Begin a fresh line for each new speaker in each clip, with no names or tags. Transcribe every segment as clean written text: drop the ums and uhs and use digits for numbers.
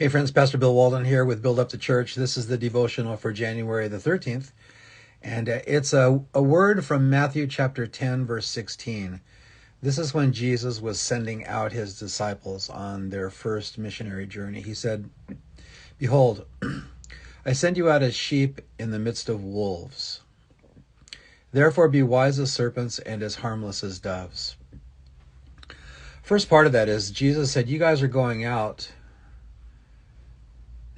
Hey friends, Pastor Bill Walden here with Build Up the Church. This is the devotional for January the 13th, and it's a word from Matthew chapter 10, verse 16. This is when Jesus was sending out his disciples on their first missionary journey. He said, "Behold, I send you out as sheep in the midst of wolves. Therefore be wise as serpents and as harmless as doves." First part of that is Jesus said, you guys are going out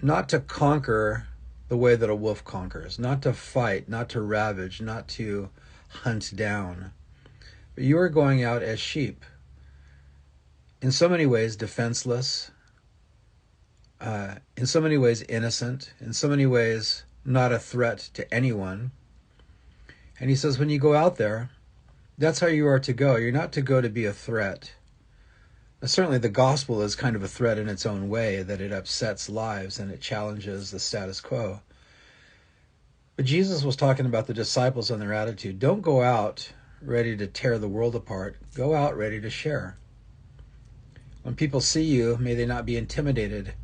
not to conquer the way that a wolf conquers, not to fight, not to ravage, not to hunt down. But you are going out as sheep, in so many ways defenseless, in so many ways innocent, in so many ways not a threat to anyone. And he says, when you go out there, that's how you are to go. You're not to go to be a threat. Certainly the gospel is kind of a threat in its own way, that it upsets lives and it challenges the status quo. But Jesus was talking about the disciples and their attitude. Don't go out ready to tear the world apart. Go out ready to share. When people see you, may they not be intimidated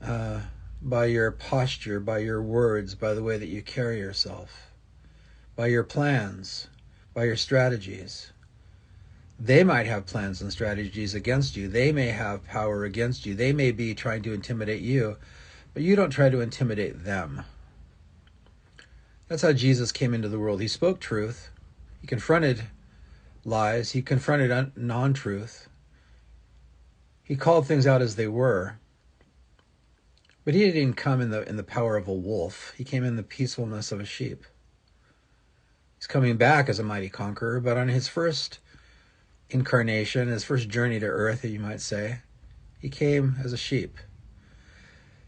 by your posture, by your words, by the way that you carry yourself, by your plans, by your strategies. They might have plans and strategies against you. They may have power against you. They may be trying to intimidate you, but you don't try to intimidate them. That's how Jesus came into the world. He spoke truth. He confronted lies. He confronted non-truth. He called things out as they were. But he didn't come in the power of a wolf. He came in the peacefulness of a sheep. He's coming back as a mighty conqueror, but on his first incarnation, his first journey to earth, you might say, he came as a sheep.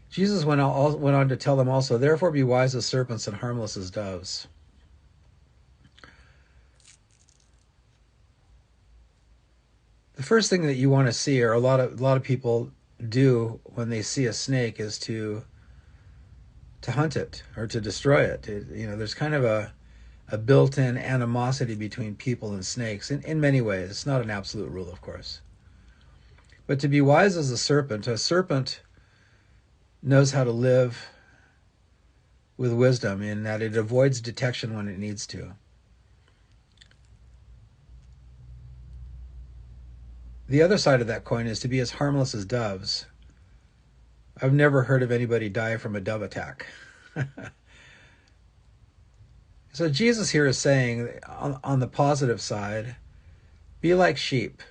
Jesus went on to tell them also, therefore be wise as serpents and harmless as doves. The first thing that you want to see, or a lot of people do when they see a snake, is to hunt it or to destroy it. There's kind of a built-in animosity between people and snakes in many ways. It's not an absolute rule, of course. But to be wise as a serpent knows how to live with wisdom in that it avoids detection when it needs to. The other side of that coin is to be as harmless as doves. I've never heard of anybody die from a dove attack. So Jesus here is saying, on the positive side, be like sheep.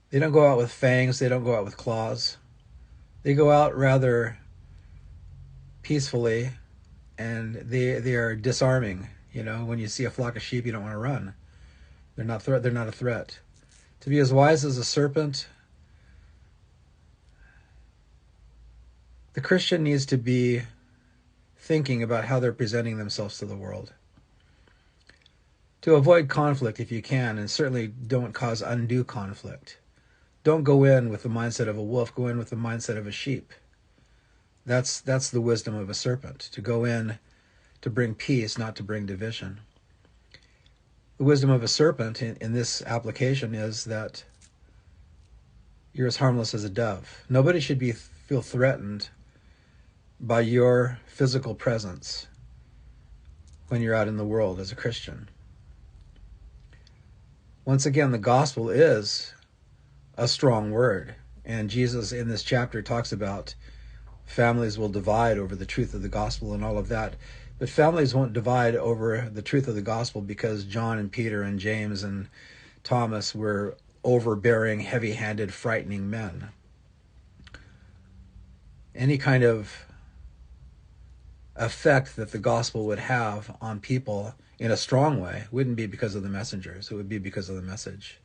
They don't go out with fangs. They don't go out with claws. They go out rather peacefully, and they are disarming. When you see a flock of sheep, you don't want to run. They're not a threat. To be as wise as a serpent, the Christian needs to be thinking about how they're presenting themselves to the world. To avoid conflict if you can, and certainly don't cause undue conflict. Don't go in with the mindset of a wolf, go in with the mindset of a sheep. That's the wisdom of a serpent, to go in to bring peace, not to bring division. The wisdom of a serpent in this application is that you're as harmless as a dove. Nobody should feel threatened by your physical presence when you're out in the world as a Christian. Once again, the gospel is a strong word, and Jesus in this chapter talks about families will divide over the truth of the gospel and all of that, but families won't divide over the truth of the gospel because John and Peter and James and Thomas were overbearing, heavy-handed, frightening men. Any kind of effect that the gospel would have on people in a strong way wouldn't be because of the messengers. It would be because of the message.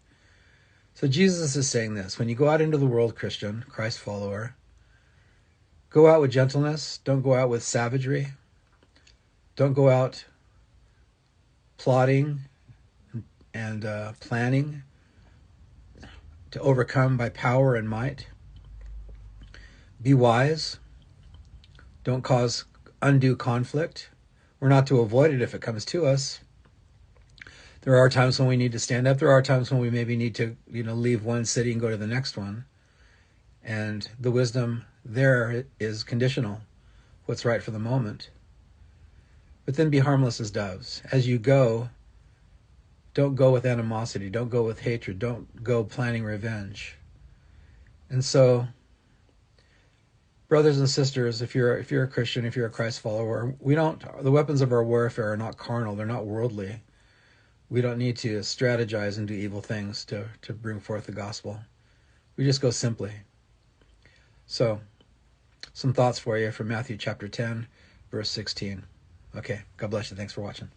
So Jesus is saying this: when you go out into the world, Christian, Christ follower, go out with gentleness. Don't go out with savagery. Don't go out plotting and planning to overcome by power and might. Be wise. Don't cause undue conflict. We're not to avoid it if it comes to us. There are times when we need to stand up. There are times when we maybe need to, leave one city and go to the next one. And the wisdom there is conditional, what's right for the moment. But then be harmless as doves. As you go, don't go with animosity, don't go with hatred, don't go planning revenge. And so, brothers and sisters, if you're a Christian, if you're a Christ follower, the weapons of our warfare are not carnal, they're not worldly. We don't need to strategize and do evil things to bring forth the gospel. We just go simply. So, some thoughts for you from Matthew chapter 10, verse 16. Okay, God bless you. Thanks for watching.